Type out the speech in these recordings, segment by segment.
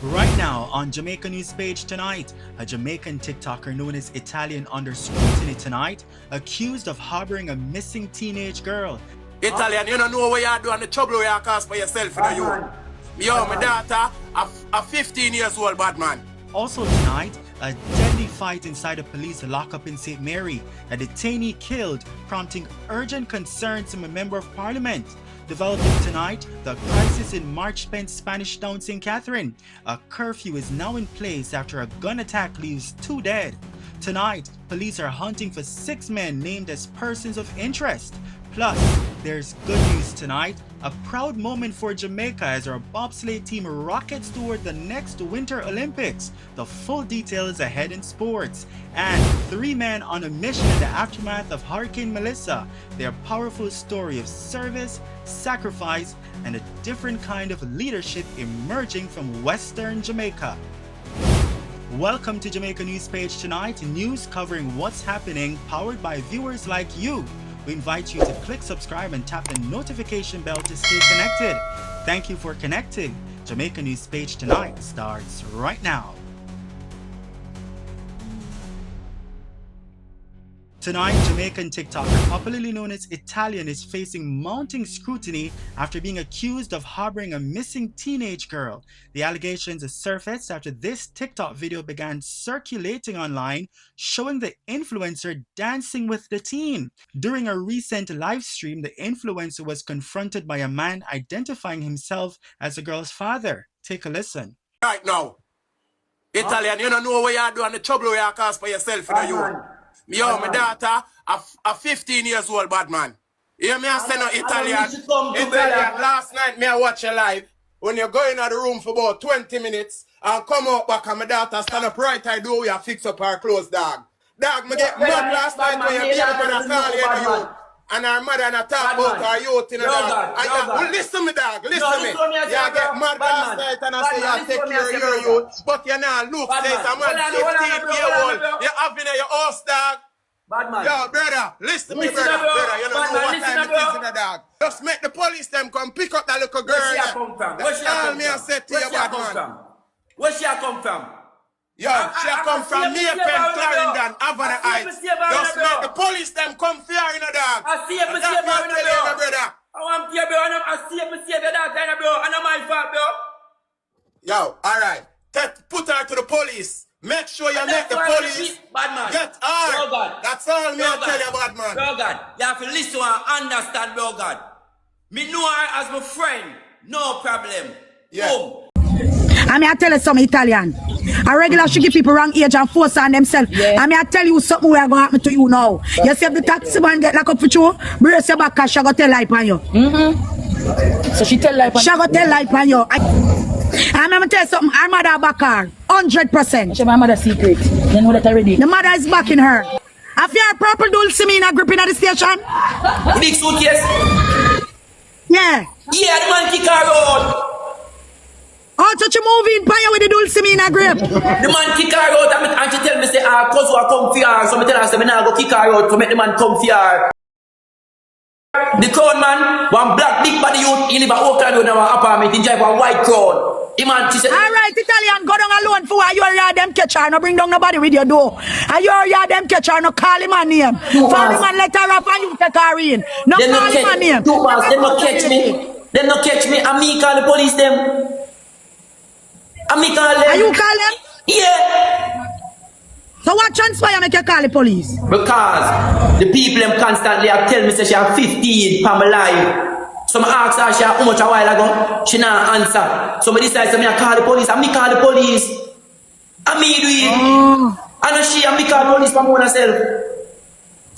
Right now on Jamaica News Page tonight, a Jamaican TikToker known as Italian under scrutiny tonight, accused of harboring a missing teenage girl. Italian, you don't know what you're doing, the trouble you cause for yourself, you know. Yo, my daughter, a 15 years old bad man. Also tonight, a deadly fight inside a police lockup in St. Mary. A detainee killed, prompting urgent concerns from a member of parliament. Developing tonight, the crisis in Marchpent Spanish Town St. Catherine. A curfew is now in place after a gun attack leaves 2 dead. Tonight, police are hunting for 6 men named as persons of interest. Plus, there's good news tonight, a proud moment for Jamaica as our bobsleigh team rockets toward the next Winter Olympics. The full details ahead in sports. And 3 men on a mission in the aftermath of Hurricane Melissa. Their powerful story of service, sacrifice, and a different kind of leadership emerging from Western Jamaica. Welcome to Jamaica News Page tonight, news covering what's happening, powered by viewers like you. We invite you to click subscribe and tap the notification bell to stay connected. Thank you for connecting. Jamaica News Page tonight starts right now. Tonight, Jamaican TikToker, popularly known as Italian, is facing mounting scrutiny after being accused of harboring a missing teenage girl. The allegations surfaced after this TikTok video began circulating online, showing the influencer dancing with the teen. During a recent live stream, the influencer was confronted by a man identifying himself as the girl's father. Take a listen. Right now, Italian, you don't know what you're doing, the trouble you cause for yourself, you know. Yo, my daughter, a 15 years old bad man. Hear me, I say no Italian. Italian, last night me I watch you live. When you go in the room for about 20 minutes and come out back and my daughter stand up right I do we have fix up her clothes, dog. Dog, me get mad last night when your baby gonna call you. And her mother and I talk about her youth in the dog. Well, listen me, dog, listen me. You get mad last night and I say you take care of your youth. But you now look, there's a man 15-year-old. You're having your house, dog. Bad man. Yo, brother, listen to me, brother. You don't know what time it is in the dog. Just make the police them come pick up that little girl. Where she come from? That's all me I said to you, bad man. Where she come from? Yo, she come from Maypen, Clarendon, Havana Heights. Just make the police them come fear in the dog. I see me save her, brother. I want to bro. I see me save your daughter, bro. And I'm my fault, bro. Yo, alright. Put her to the police. Make sure you make the police get her. God. That's all me I tell you, bad man. Bro God, you have to listen and understand, bro God. Me know her as my friend. No problem. Yeah. Boom. I mean, I tell you something Italian. A regular should give people wrong age and force on themselves. Yeah. I mean, I tell you something where going to happen to you now. But you see if the taxi man get locked up for you, brace your back because she going to tell lie on you. So she tell lie on you? She going to tell lie on you. I'm going to tell you something. Her mother back her. 100%. She my mother's secret. You know that already. The mother is backing her. Have you heard purple doll see me in a grip in the station? Big suitcase? Yeah. Yeah, the man kick her out. Oh, so you move in by with the dulce in a grip. The man kick her out and she tell me say, cause you come for her. So I tell her, say, me now go kick her out to make the man come for her. The crown man, one black big body youth, he live at Oakland with our apartment, he drive a white crown. The man, she said, alright, Italian, go down alone for you or them catch her, no bring down nobody with your door. And you or them catch her, no call him a name. Follow the man, let her up and you take her in. No call him a name. They no catch me. They no catch me, and me call the police them. And me call them. Are you call them? Yeah. So what transpire make you call the police? Because the people them constantly have tell me say she have 15 for my life. So I asked her she how much a while ago. She not answer. So I decide to me I call the police. And me call the police. And me do it. Oh. And she and me call the police for my own self.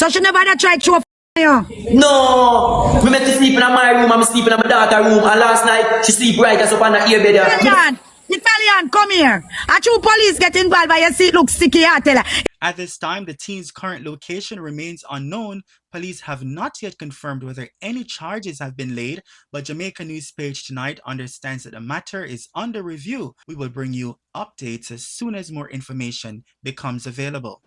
So she never tried to you? No. We met to sleep in my room. I'm sleeping in my daughter's room. And last night she sleep right as up on the earbed. Italian, come here. A true police get involved by you see it looks sticky. I tell her. At this time, the teen's current location remains unknown. Police have not yet confirmed whether any charges have been laid, but Jamaica News Page tonight understands that the matter is under review. We will bring you updates as soon as more information becomes available.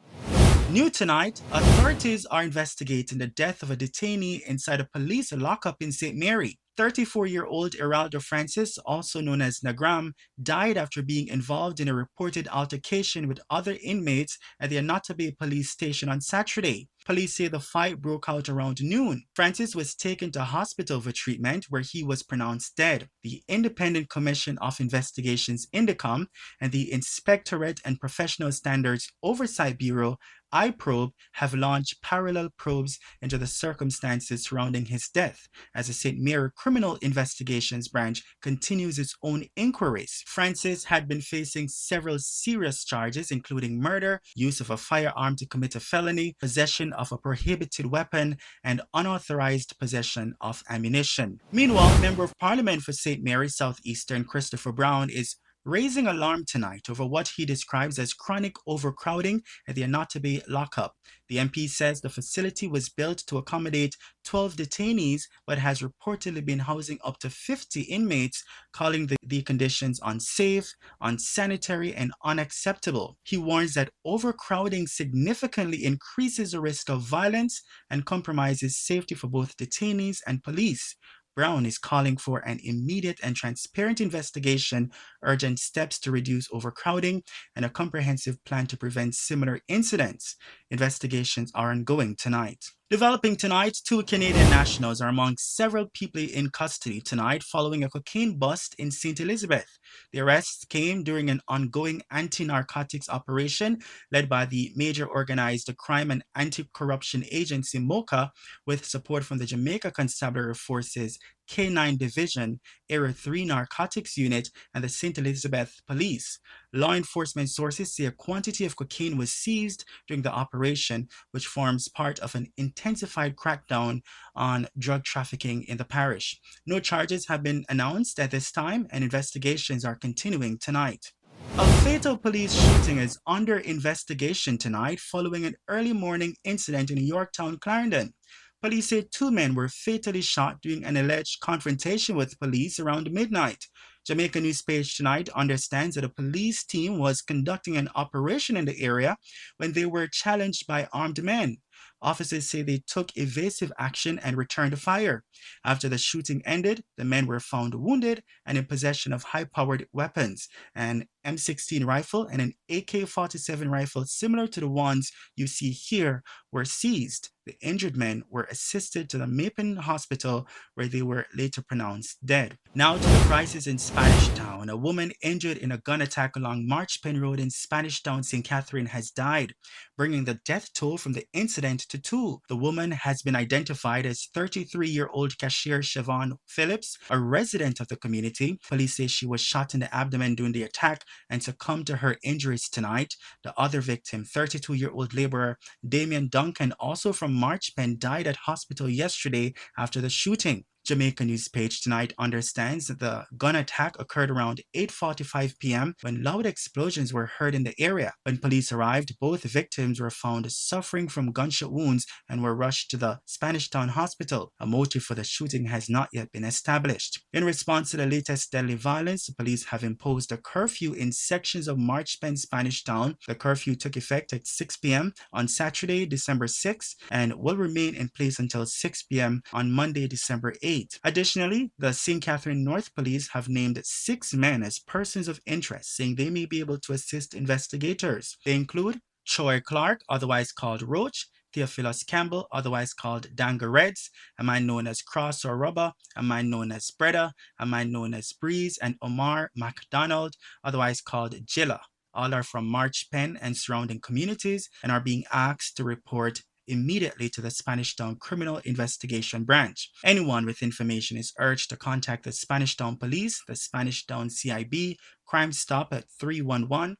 New tonight, authorities are investigating the death of a detainee inside a police lockup in St. Mary. 34-year-old Geraldo Francis, also known as Nagram, died after being involved in a reported altercation with other inmates at the Anatabe police station on Saturday. Police say the fight broke out around noon. Francis was taken to hospital for treatment where he was pronounced dead. The Independent Commission of Investigations Indicom and the Inspectorate and Professional Standards Oversight Bureau iProbe have launched parallel probes into the circumstances surrounding his death as the St. Mary Criminal Investigations Branch continues its own inquiries. Francis had been facing several serious charges including murder, use of a firearm to commit a felony, possession of a prohibited weapon, and unauthorized possession of ammunition. Meanwhile, Member of Parliament for St. Mary Southeastern Christopher Brown is raising alarm tonight over what he describes as chronic overcrowding at the Anatabe lockup. The MP says the facility was built to accommodate 12 detainees but has reportedly been housing up to 50 inmates, calling the conditions unsafe, unsanitary, and unacceptable. He warns that overcrowding significantly increases the risk of violence and compromises safety for both detainees and police. Brown is calling for an immediate and transparent investigation, urgent steps to reduce overcrowding, and a comprehensive plan to prevent similar incidents. Investigations are ongoing tonight. Developing tonight, 2 Canadian nationals are among several people in custody tonight following a cocaine bust in St. Elizabeth. The arrests came during an ongoing anti-narcotics operation led by the major organized crime and anti-corruption agency MOCA with support from the Jamaica Constabulary Forces K9 Division, Area 3 Narcotics Unit, and the St. Elizabeth Police. Law enforcement sources say a quantity of cocaine was seized during the operation, which forms part of an intensified crackdown on drug trafficking in the parish. No charges have been announced at this time, and investigations are continuing tonight. A fatal police shooting is under investigation tonight following an early morning incident in Yorktown, Clarendon. Police say 2 men were fatally shot during an alleged confrontation with police around midnight. Jamaica News Page tonight understands that a police team was conducting an operation in the area when they were challenged by armed men. Officers say they took evasive action and returned fire. After the shooting ended, the men were found wounded and in possession of high-powered weapons, an M16 rifle and an AK-47 rifle similar to the ones you see here were seized. The injured men were assisted to the Mapen Hospital where they were later pronounced dead. Now to the crisis in Spanish Town. A woman injured in a gun attack along March Pen Road in Spanish Town, St. Catherine has died, bringing the death toll from the incident to 2. The woman has been identified as 33-year-old cashier Siobhan Phillips, a resident of the community. Police say she was shot in the abdomen during the attack and succumbed to her injuries tonight. The other victim, 32-year-old laborer Damian Duncan, also from March Pen, died at hospital yesterday after the shooting. Jamaica News Page tonight understands that the gun attack occurred around 8:45 p.m. when loud explosions were heard in the area. When police arrived, both victims were found suffering from gunshot wounds and were rushed to the Spanish Town Hospital. A motive for the shooting has not yet been established. In response to the latest deadly violence, the police have imposed a curfew in sections of March Pen, Spanish Town. The curfew took effect at 6 p.m. on Saturday, December 6, and will remain in place until 6 p.m. on Monday, December 8. Additionally, the St. Catherine North Police have named 6 men as persons of interest, saying they may be able to assist investigators. They include Troy Clark, otherwise called Roach, Theophilus Campbell, otherwise called Danga Reds, a man known as Cross or Rubber, a man known as Breda, a man known as Breeze, and Omar MacDonald, otherwise called Jilla. All are from March Pen and surrounding communities and are being asked to report immediately to the Spanish Town Criminal Investigation Branch. Anyone with information is urged to contact the Spanish Town Police, the Spanish Town CIB, Crime Stop at 311-119,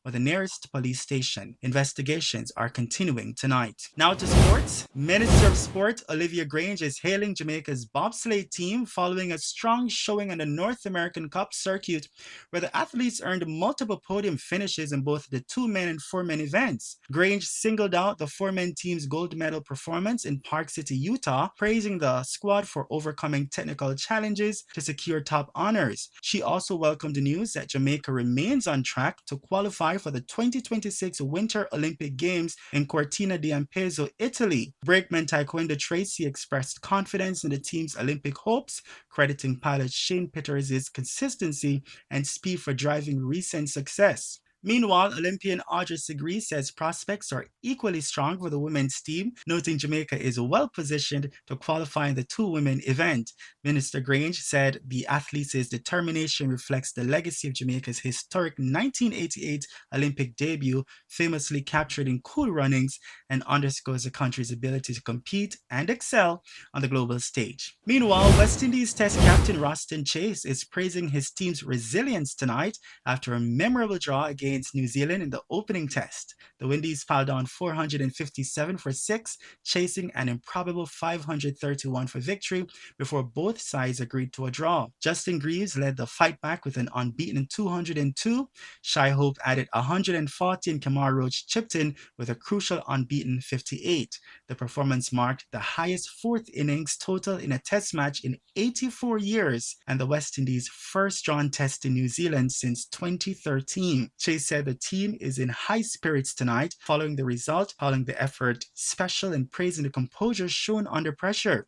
or the nearest police station. Investigations are continuing tonight. Now to sports. Minister of Sport Olivia Grange is hailing Jamaica's bobsleigh team following a strong showing on the North American Cup circuit, where the athletes earned multiple podium finishes in both the 2-men and 4-men events. Grange singled out the 4-men team's gold medal performance in Park City, Utah, praising the squad for overcoming technical challenges to secure top honors. She also welcomed welcome the news that Jamaica remains on track to qualify for the 2026 Winter Olympic Games in Cortina d'Ampezzo, Italy. Brakeman Taekwondo Tracy expressed confidence in the team's Olympic hopes, crediting pilot Shane Peters' consistency and speed for driving recent success. Meanwhile, Olympian Audrey Segre says prospects are equally strong for the women's team, noting Jamaica is well positioned to qualify in the two-women event. Minister Grange said the athletes' determination reflects the legacy of Jamaica's historic 1988 Olympic debut, famously captured in Cool Runnings, and underscores the country's ability to compete and excel on the global stage. Meanwhile, West Indies Test captain Roston Chase is praising his team's resilience tonight after a memorable draw against New Zealand in the opening test. The Windies piled on 457 for 6, chasing an improbable 531 for victory before both sides agreed to a draw. Justin Greaves led the fight back with an unbeaten 202. Shai Hope added 140 and Kamar Roach chipped in with a crucial unbeaten 58. The performance marked the highest fourth innings total in a test match in 84 years and the West Indies' first drawn test in New Zealand since 2013. Chase said the team is in high spirits tonight following the result, calling the effort special and praising the composure shown under pressure.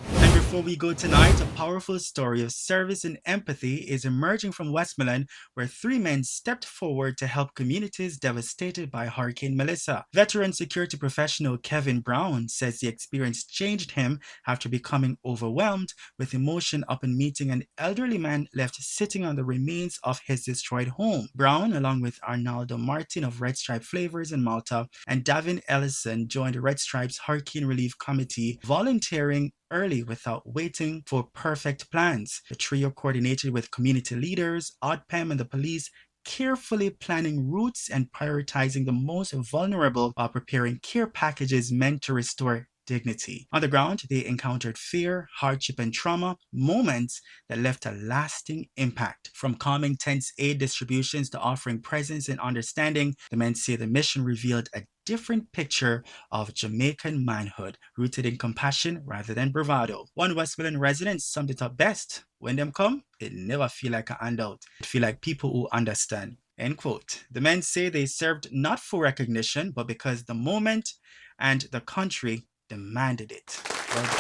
And before we go tonight, a powerful story of service and empathy is emerging from Westmoreland, where 3 men stepped forward to help communities devastated by Hurricane Melissa. Veteran security professional Kevin Brown says the experience changed him after becoming overwhelmed with emotion upon meeting an elderly man left sitting on the remains of his destroyed home. Brown, along with Arnaldo Martin of Red Stripe Flavors in Malta and Davin Ellison, joined Red Stripe's Hurricane Relief Committee, volunteering early without waiting for perfect plans. The trio coordinated with community leaders, ODPEM, and the police, carefully planning routes and prioritizing the most vulnerable while preparing care packages meant to restore dignity. On the ground, they encountered fear, hardship, and trauma, moments that left a lasting impact. From calming tense aid distributions to offering presence and understanding, the men say the mission revealed a different picture of Jamaican manhood, rooted in compassion rather than bravado. One Westmoreland resident summed it up best: when them come, it never feel like a handout. It feel like people who understand. End quote. The men say they served not for recognition, but because the moment and the country demanded it. Well done.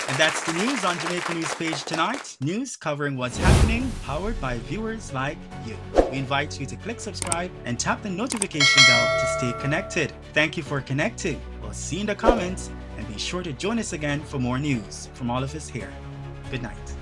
And that's the news on Jamaica News Page tonight. News covering what's happening, powered by viewers like you. We invite you to click subscribe and tap the notification bell to stay connected. Thank you for connecting. We'll see you in the comments, and be sure to join us again for more news from all of us here. Good night.